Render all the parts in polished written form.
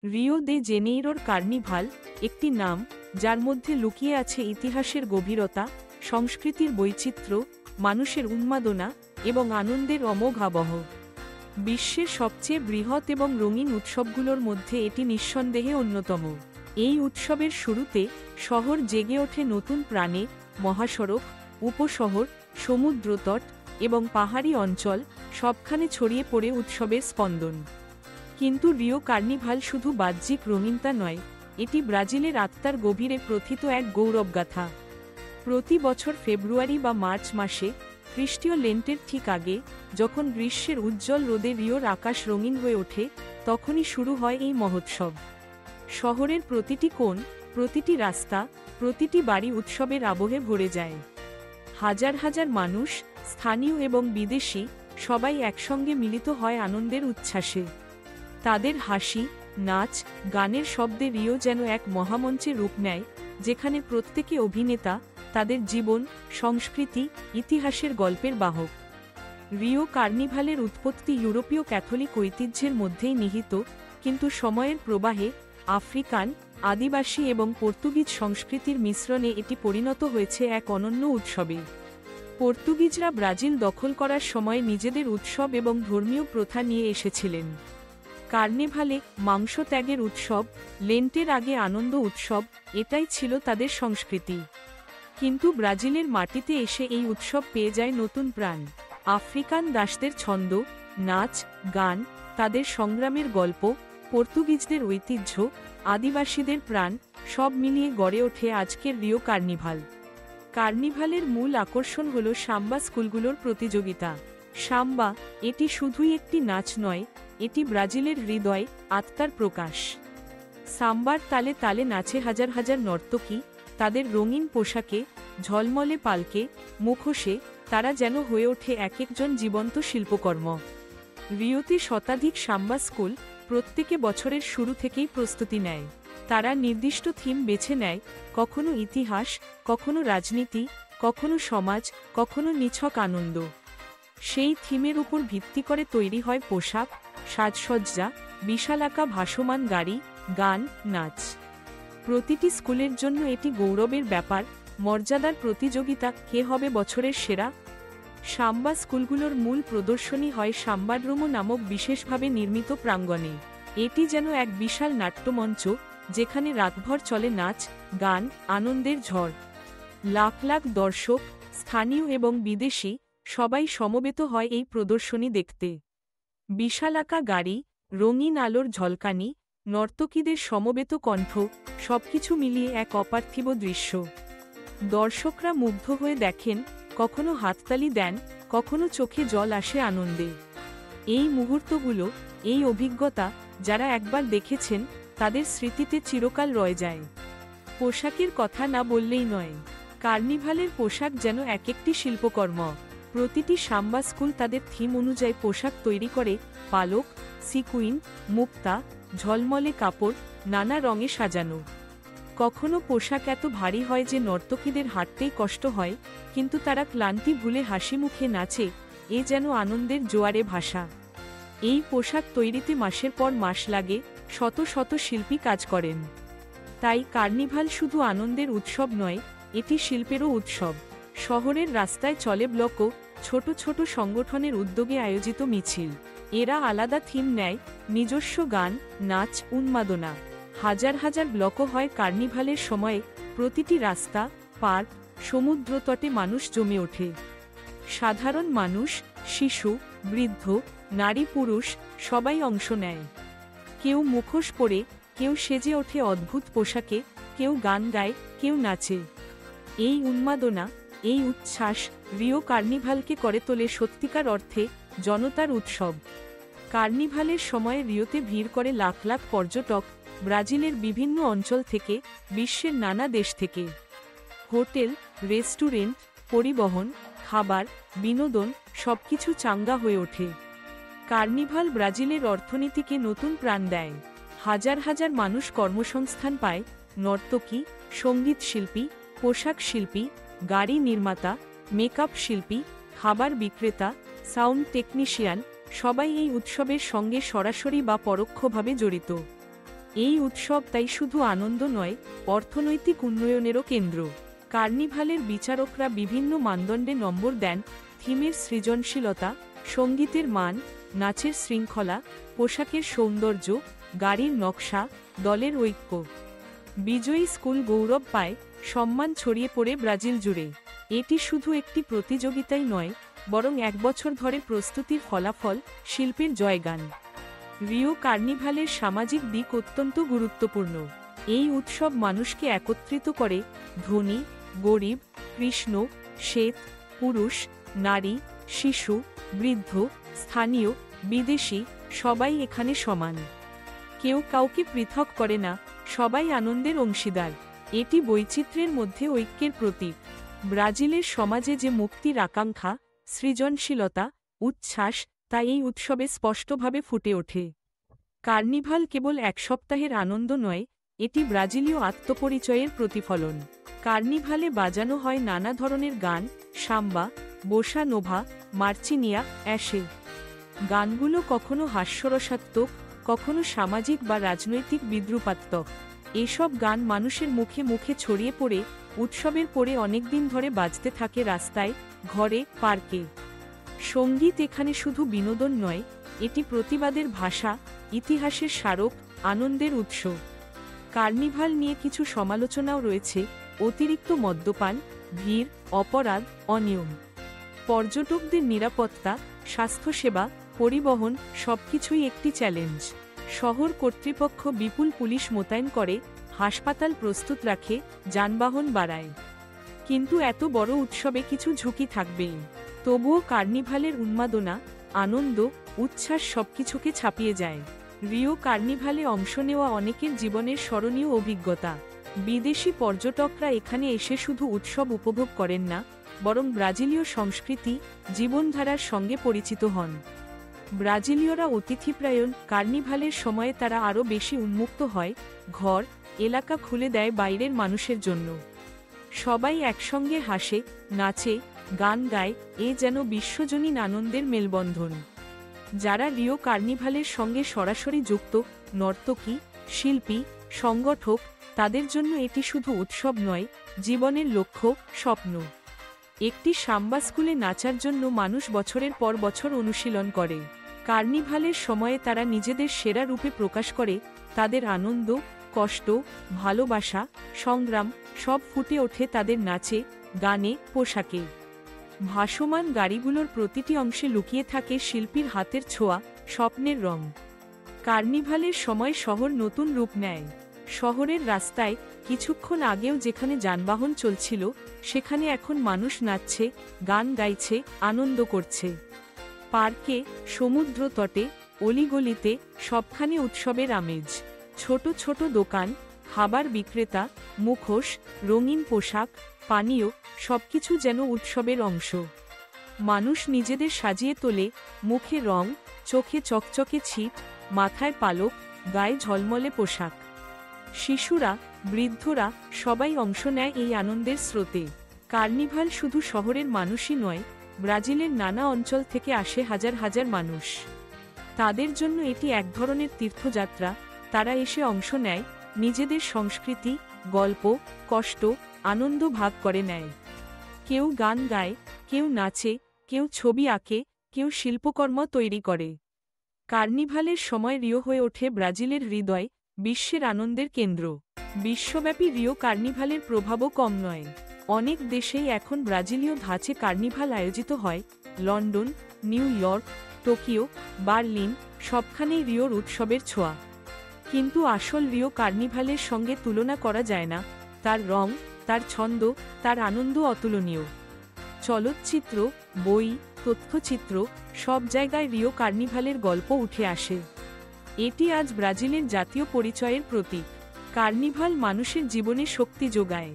Rio দে জেনেইরোর carnival একটি নাম যার মধ্যে লুকিয়ে আছে ইতিহাসের গভীরতা, সংস্কৃতির বৈচিত্র্য, মানুষের উন্মাদনা এবং আনন্দের অমোঘ আবহ। বিশ্বের সবচেয়ে বৃহৎ এবং রঙিন উৎসবগুলোর মধ্যে এটি নিঃসন্দেহে অন্যতম। এই উৎসবের শুরুতে শহর জেগে ওঠে নতুন প্রাণে। মহাসড়ক, উপশহর, সমুদ্রতট এবং পাহাড়ি অঞ্চল সবখানে ছড়িয়ে পড়ে উৎসবের স্পন্দন। কিন্তু রিও কার্নিভাল শুধু বাহ্যিক রঙিনতা নয়, এটি ব্রাজিলের আত্মার গভীরে প্রথিত এক গৌরবগাথা। প্রতি বছর ফেব্রুয়ারি বা মার্চ মাসে, খ্রিস্টীয় লেন্টের ঠিক আগে, যখন গ্রীষ্মের উজ্জ্বল রোদে রিওর আকাশ রঙিন হয়ে ওঠে, তখনই শুরু হয় এই মহোৎসব। শহরের প্রতিটি কোণ, প্রতিটি রাস্তা, প্রতিটি বাড়ি উৎসবের আবহে ভরে যায়। হাজার হাজার মানুষ, স্থানীয় এবং বিদেশি, সবাই একসঙ্গে মিলিত হয় আনন্দের উচ্ছ্বাসে। তাদের হাসি, নাচ, গানের শব্দে রিও যেন এক মহামঞ্চে রূপ নেয়, যেখানে প্রত্যেকে অভিনেতা, তাদের জীবন, সংস্কৃতি, ইতিহাসের গল্পের বাহক। রিও কার্নিভালের উৎপত্তি ইউরোপীয় ক্যাথলিক ঐতিহ্যের মধ্যেই নিহিত, কিন্তু সময়ের প্রবাহে আফ্রিকান, আদিবাসী এবং পর্তুগিজ সংস্কৃতির মিশ্রণে এটি পরিণত হয়েছে এক অনন্য উৎসবে। পর্তুগিজরা ব্রাজিল দখল করার সময় নিজেদের উৎসব এবং ধর্মীয় প্রথা নিয়ে এসেছিলেন। কার্নিভালে মাংস ত্যাগের উৎসব, লেন্টের আগে আনন্দ উৎসব, এটাই ছিল তাদের সংস্কৃতি। কিন্তু ব্রাজিলের মাটিতে এসে এই উৎসব পেয়ে যায় নতুন প্রাণ। আফ্রিকান দাসদের ছন্দ, নাচ, গান, তাদের সংগ্রামের গল্প, পর্তুগিজদের ঐতিহ্য, আদিবাসীদের প্রাণ, সব মিলিয়ে গড়ে ওঠে আজকের রিও কার্নিভাল। কার্নিভালের মূল আকর্ষণ হল সাম্বা স্কুলগুলোর প্রতিযোগিতা। সাম্বা, এটি শুধুই একটি নাচ নয়, এটি ব্রাজিলের হৃদয়, আত্মার প্রকাশ। সাম্বার তালে তালে নাচে হাজার হাজার নর্তকী, তাদের রঙিন পোশাকে, ঝলমলে পালকে, মুখোশে, তারা যেন হয়ে ওঠে এক একজন জীবন্ত শিল্পকর্ম। রিওতে শতাধিক সাম্বা স্কুল, প্রত্যেকে বছরের শুরু থেকেই প্রস্তুতি নেয়। তারা নির্দিষ্ট থিম বেছে নেয়, কখনো ইতিহাস, কখনো রাজনীতি, কখনো সমাজ, কখনো নিছক আনন্দ। সেই থিমের উপর ভিত্তি করে তৈরি হয় পোশাক, সাজসজ্জা, বিশালাকা ভাসমান গাড়ি, গান, নাচ। প্রতিটি স্কুলের জন্য এটি গৌরবের ব্যাপার, মর্যাদার প্রতিযোগিতা, কে হবে বছরের সেরা। সাম্বা স্কুলগুলোর মূল প্রদর্শনী হয় সাম্বাড্রোমো নামক বিশেষভাবে নির্মিত প্রাঙ্গণে। এটি যেন এক বিশাল নাট্যমঞ্চ, যেখানে রাতভর চলে নাচ, গান, আনন্দের ঝড়। লাখ লাখ দর্শক, স্থানীয় এবং বিদেশি, সবাই সমবেত হয় এই প্রদর্শনী দেখতে। বিশালাকা গাড়ি, রঙিন আলোর ঝলকানি, নর্তকীদের সমবেত কণ্ঠ, সবকিছু মিলিয়ে এক অপার্থিব দৃশ্য। দর্শকরা মুগ্ধ হয়ে দেখেন, কখনো হাততালি দেন, কখনো চোখে জল আসে আনন্দে। এই মুহূর্তগুলো, এই অভিজ্ঞতা, যারা একবার দেখেছেন, তাদের স্মৃতিতে চিরকাল রয়ে যায়। পোশাকের কথা না বললেই নয়। কার্নিভালের পোশাক যেন এক একটি শিল্পকর্ম। প্রতিটি সাম্বা স্কুল তাদের থিম অনুযায়ী পোশাক তৈরি করে, পালক, সিকুইন, মুক্তা, ঝলমলে কাপড়, নানা রঙে সাজানো। কখনো পোশাক এত ভারী হয় যে নর্তকীদের হাঁটতেই কষ্ট হয়, কিন্তু তারা ক্লান্তি ভুলে হাসি মুখে নাচে, এ যেন আনন্দের জোয়ারে ভাসা। এই পোশাক তৈরিতে মাসের পর মাস লাগে, শত শত শিল্পী কাজ করেন। তাই কার্নিভাল শুধু আনন্দের উৎসব নয়, এটি শিল্পেরও উৎসব। শহরের রাস্তায় চলে ব্লকও, ছোট ছোট সংগঠনের উদ্যোগে আয়োজিত মিছিল। এরা আলাদা থিম নেয়, নিজস্ব গান, নাচ, উন্মাদনা। হাজার হাজার ব্লকও হয় কার্নিভালের সময়ে। প্রতিটি রাস্তা, পার্ক, সমুদ্রতটে মানুষ জমে ওঠে। সাধারণ মানুষ, শিশু, বৃদ্ধ, নারী পুরুষ, সবাই অংশ নেয়। কেউ মুখোশ পরে, কেউ সেজে ওঠে অদ্ভুত পোশাকে, কেউ গান গায়, কেউ নাচে। এই উন্মাদনা, এই উচ্ছ্বাস রিও কার্নিভালকে করে তোলে সত্যিকার অর্থে জনতার উৎসব। কার্নিভালের সময় রিওতে ভিড় করে লাখ লাখ পর্যটক, ব্রাজিলের বিভিন্ন অঞ্চল থেকে, বিশ্বের নানা দেশ থেকে। হোটেল, রেস্টুরেন্ট, পরিবহন, খাবার, বিনোদন, সবকিছু চাঙ্গা হয়ে ওঠে। কার্নিভাল ব্রাজিলের অর্থনীতিকে নতুন প্রাণ দেয়। হাজার হাজার মানুষ কর্মসংস্থান পায়, নর্তকী, সঙ্গীত শিল্পী, পোশাক শিল্পী, গাড়ি নির্মাতা, মেকআপ শিল্পী, খাবার বিক্রেতা, সাউন্ড টেকনিশিয়ান, সবাই এই উৎসবের সঙ্গে সরাসরি বা পরোক্ষভাবে জড়িত। এই উৎসব তাই শুধু আনন্দ নয়, অর্থনৈতিক উন্নয়নেরও কেন্দ্র। কার্নিভালের বিচারকরা বিভিন্ন মানদণ্ডে নম্বর দেন: থিমের সৃজনশীলতা, সঙ্গীতের মান, নাচের শৃঙ্খলা, পোশাকের সৌন্দর্য, গাড়ির নকশা, দলের ঐক্য। বিজয়ী স্কুল গৌরব পায়, সম্মান ছড়িয়ে পড়ে ব্রাজিল জুড়ে। এটি শুধু একটি প্রতিযোগিতাই নয়, বরং এক বছর ধরে প্রস্তুতির ফলাফল, শিল্পের জয়গান। রিও কার্নিভালের সামাজিক দিক অত্যন্ত গুরুত্বপূর্ণ। এই উৎসব মানুষকে একত্রিত করে। ধনী, গরিব, কৃষ্ণ, শ্বেত, পুরুষ, নারী, শিশু, বৃদ্ধ, স্থানীয়, বিদেশি, সবাই এখানে সমান। কেউ কাউকে পৃথক করে না, সবাই আনন্দের অংশীদার। এটি বৈচিত্র্যের মধ্যে ঐক্যের প্রতীক। ব্রাজিলের সমাজে যে মুক্তির আকাঙ্ক্ষা, সৃজনশীলতা, উচ্ছ্বাস, তা এই উৎসবে স্পষ্টভাবে ফুটে ওঠে। কার্নিভাল কেবল এক সপ্তাহের আনন্দ নয়, এটি ব্রাজিলীয় আত্মপরিচয়ের প্রতিফলন। কার্নিভালে বাজানো হয় নানা ধরনের গান: সাম্বা, বোসা নোভা, মার্চিনিয়া, অ্যাশে। গানগুলো কখনো হাস্যরসাত্মক, কখনো সামাজিক বা রাজনৈতিক বিদ্রূপাত্মক। এসব গান মানুষের মুখে মুখে ছড়িয়ে পড়ে উৎসবের পরে অনেকদিন ধরে বাজতে থাকে রাস্তায়, ঘরে, পার্কে। সঙ্গীত এখানে শুধু বিনোদন নয়, এটি প্রতিবাদের ভাষা, ইতিহাসের স্মারক, আনন্দের উৎস। কার্নিভাল নিয়ে কিছু সমালোচনাও রয়েছে: অতিরিক্ত মদ্যপান, ভিড়, অপরাধ, অনিয়ম। পর্যটকদের নিরাপত্তা, স্বাস্থ্যসেবা, পরিবহন সবকিছুই একটি চ্যালেঞ্জ। শহর কর্তৃপক্ষ বিপুল পুলিশ মোতায়েন করে, হাসপাতাল প্রস্তুত রাখে, যানবাহন বাড়ায়। কিন্তু এত বড় উৎসবে কিছু ঝুঁকি থাকবেই। তবুও কার্নিভালের উন্মাদনা, আনন্দ, উচ্ছ্বাস সবকিছুকে ছাপিয়ে যায়। রিও কার্নিভালে অংশ নেওয়া অনেকের জীবনের স্মরণীয় অভিজ্ঞতা। বিদেশি পর্যটকরা এখানে এসে শুধু উৎসব উপভোগ করেন না, বরং ব্রাজিলীয় সংস্কৃতি, জীবনধারার সঙ্গে পরিচিত হন। ব্রাজিলীয়রা অতিথিপ্রায়ণ। কার্নিভালের সময়ে তারা আরও বেশি উন্মুক্ত হয়, ঘর, এলাকা খুলে দেয় বাইরের মানুষের জন্য। সবাই একসঙ্গে হাসে, নাচে, গান গায়, এ যেন বিশ্বজনীন আনন্দের মেলবন্ধন। যারা রিও কার্নিভালের সঙ্গে সরাসরি যুক্ত, নর্তকী, শিল্পী, সংগঠক, তাদের জন্য এটি শুধু উৎসব নয়, জীবনের লক্ষ্য, স্বপ্ন। একটি সাম্বা স্কুলে নাচার জন্য মানুষ বছরের পর বছর অনুশীলন করে। কার্নিভালের সময়ে তারা নিজেদের সেরা রূপে প্রকাশ করে। তাদের আনন্দ, কষ্ট, ভালোবাসা, সংগ্রাম সব ফুটে ওঠে তাদের নাচে, গানে, পোশাকে। ভাসমান গাড়িগুলোর প্রতিটি অংশে লুকিয়ে থাকে শিল্পীর হাতের ছোঁয়া, স্বপ্নের রং। কার্নিভালের সময় শহর নতুন রূপ নেয়। শহরের রাস্তায় কিছুক্ষণ আগেও যেখানে যানবাহন চলছিল, সেখানে এখন মানুষ নাচছে, গান গাইছে, আনন্দ করছে। পার্কে, সমুদ্র তটে, অলিগলিতে সবখানে উৎসবের আমেজ। ছোট ছোট দোকান, খাবার বিক্রেতা, মুখোশ, রঙিন পোশাক, পানীয় সবকিছু যেন উৎসবের অংশ। মানুষ নিজেদের সাজিয়ে তোলে, মুখে রং, চোখে চকচকে ছিট, মাথায় পালক, গায়ে ঝলমলে পোশাক। শিশুরা, বৃদ্ধরা সবাই অংশ নেয় এই আনন্দের স্রোতে। কার্নিভাল শুধু শহরের মানুষই নয়, ব্রাজিলের নানা অঞ্চল থেকে আসে হাজার হাজার মানুষ। তাদের জন্য এটি এক ধরনের তীর্থযাত্রা। তারা এসে অংশ নেয়, নিজেদের সংস্কৃতি, গল্প, কষ্ট, আনন্দ ভাগ করে নেয়। কেউ গান গায়, কেউ নাচে, কেউ ছবি আঁকে, কেউ শিল্পকর্ম তৈরি করে। কার্নিভালের সময় রিও হয়ে ওঠে ব্রাজিলের হৃদয়, বিশ্বের আনন্দের কেন্দ্র। বিশ্বব্যাপী রিও কার্নিভালের প্রভাবও কম নয়। অনেক দেশেই এখন ব্রাজিলীয় ধাঁচে কার্নিভাল আয়োজিত হয়। London, New York, Tokyo, Berlin সবখানেই রিওর উৎসবের ছোঁয়া। কিন্তু আসল রিও কার্নিভালের সঙ্গে তুলনা করা যায় না। তার রং, তার ছন্দ, তার আনন্দ অতুলনীয়। চলচ্চিত্র, বই, তথ্যচিত্র সব জায়গায় রিও কার্নিভালের গল্প উঠে আসে। এটি আজ ব্রাজিলের জাতীয় পরিচয়ের প্রতীক। কার্নিভাল মানুষের জীবনে শক্তি যোগায়।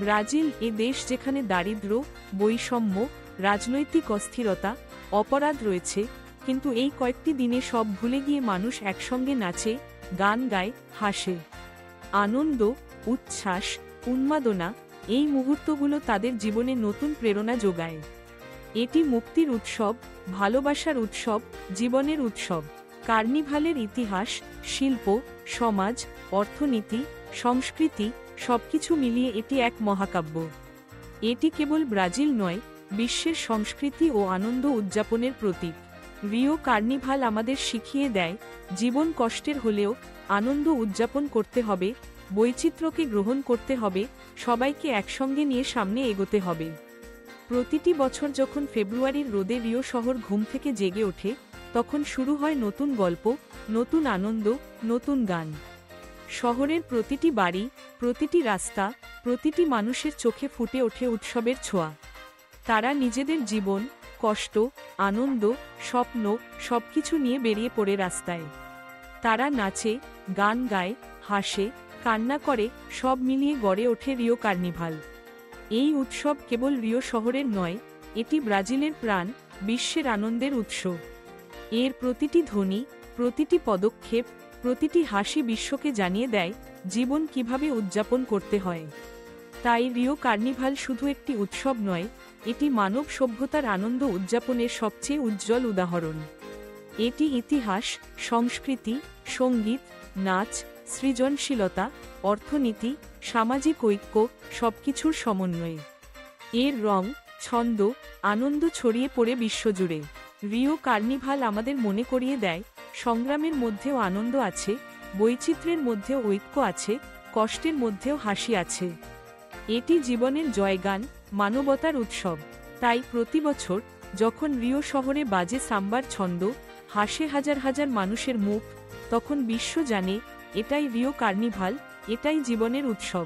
ব্রাজিল এ দেশ যেখানে দারিদ্র্য, বৈষম্য, রাজনৈতিক অস্থিরতা, অপরাধ রয়েছে, কিন্তু এই কয়েকটি দিনে সব ভুলে গিয়ে মানুষ একসঙ্গে নাচে, গান গায়, হাসে। আনন্দ, উচ্ছ্বাস, উন্মাদনা এই মুহূর্তগুলো তাদের জীবনে নতুন প্রেরণা যোগায়। এটি মুক্তির উৎসব, ভালোবাসার উৎসব, জীবনের উৎসব। কার্নিভালের ইতিহাস, শিল্প, সমাজ, অর্থনীতি, সংস্কৃতি সবকিছু মিলিয়ে এটি এক মহাকাব্য। এটি কেবল ব্রাজিল নয়, বিশ্বের সংস্কৃতি ও আনন্দ উদযাপনের প্রতীক। রিও কার্নিভাল আমাদের শিখিয়ে দেয়, জীবন কষ্টের হলেও আনন্দ উদযাপন করতে হবে, বৈচিত্র্যকে গ্রহণ করতে হবে, সবাইকে একসঙ্গে নিয়ে সামনে এগোতে হবে। প্রতিটি বছর যখন ফেব্রুয়ারির রোদে রিও শহর ঘুম থেকে জেগে ওঠে, তখন শুরু হয় নতুন গল্প, নতুন আনন্দ, নতুন গান। শহরের প্রতিটি বাড়ি, প্রতিটি রাস্তা, প্রতিটি মানুষের চোখে ফুটে ওঠে উৎসবের ছোঁয়া। তারা নিজেদের জীবন, কষ্ট, আনন্দ, স্বপ্ন সবকিছু নিয়ে বেরিয়ে পড়ে রাস্তায়। তারা নাচে, গান গায়, হাসে, কান্না করে, সব মিলিয়ে গড়ে ওঠে রিও কার্নিভাল। এই উৎসব কেবল রিও শহরের নয়, এটি ব্রাজিলের প্রাণ, বিশ্বের আনন্দের উৎস। এর প্রতিটি ধ্বনি, প্রতিটি পদক্ষেপ, প্রতিটি হাসি বিশ্বকে জানিয়ে দেয় জীবন কিভাবে উদযাপন করতে হয়। তাই রিও কার্নিভাল শুধু একটি উৎসব নয়, এটি মানব সভ্যতার আনন্দ উদযাপনের সবচেয়ে উজ্জ্বল উদাহরণ। এটি ইতিহাস, সংস্কৃতি, সঙ্গীত, নাচ, সৃজনশীলতা, অর্থনীতি, সামাজিক ঐক্য সবকিছুর সমন্বয়। এর রং, ছন্দ, আনন্দ ছড়িয়ে পড়ে বিশ্বজুড়ে। রিও কার্নিভাল আমাদের মনে করিয়ে দেয়, সংগ্রামের মধ্যেও আনন্দ আছে, বৈচিত্র্যের মধ্যেও ঐক্য আছে, কষ্টের মধ্যেও হাসি আছে। এটি জীবনের জয়গান, মানবতার উৎসব। তাই প্রতি বছর যখন রিও শহরে বাজে সাম্বার ছন্দ, হাসে হাজার হাজার মানুষের মুখ, তখন বিশ্ব জানে এটাই রিও কার্নিভাল, এটাই জীবনের উৎসব।